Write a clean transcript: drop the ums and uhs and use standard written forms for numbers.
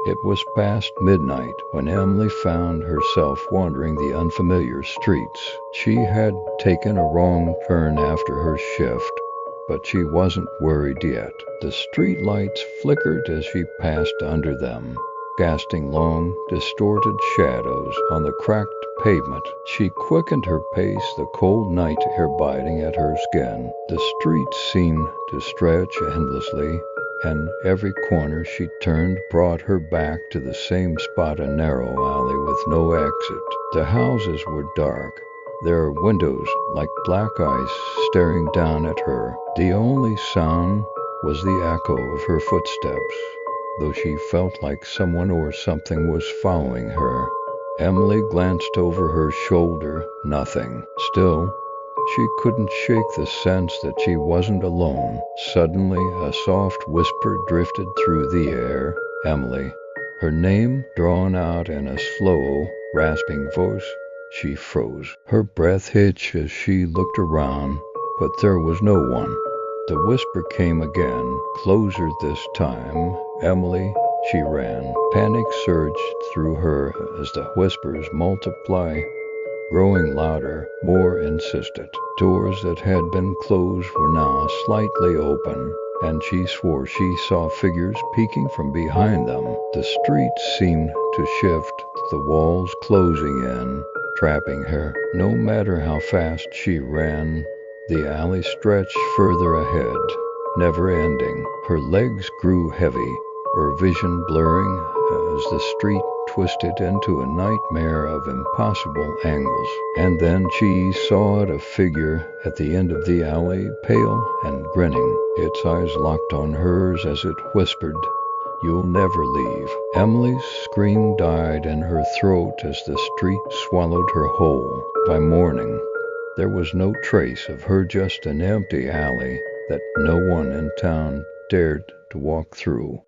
It was past midnight when Emily found herself wandering the unfamiliar streets. She had taken a wrong turn after her shift, but she wasn't worried yet. The street lights flickered as she passed under them, casting long, distorted shadows on the cracked pavement. She quickened her pace, the cold night air biting at her skin. The streets seemed to stretch endlessly, and every corner she turned brought her back to the same spot, a narrow alley with no exit. The houses were dark, their windows like black eyes staring down at her. The only sound was the echo of her footsteps, though she felt like someone or something was following her. Emily glanced over her shoulder. Nothing. Still, she couldn't shake the sense that she wasn't alone. Suddenly, a soft whisper drifted through the air. Emily. Her name drawn out in a slow, rasping voice. She froze. Her breath hitched as she looked around, but there was no one. The whisper came again, closer this time. Emily. She ran. Panic surged through her as the whispers multiplied, growing louder, more insistent. Doors that had been closed were now slightly open, and she swore she saw figures peeking from behind them. The street seemed to shift, the walls closing in, trapping her. No matter how fast she ran, the alley stretched further ahead, never ending. Her legs grew heavy, her vision blurring as the street twisted into a nightmare of impossible angles. And then she saw a figure at the end of the alley, pale and grinning, its eyes locked on hers as it whispered, "You'll never leave." Emily's scream died in her throat as the street swallowed her whole. By morning, there was no trace of her, just an empty alley that no one in town dared to walk through.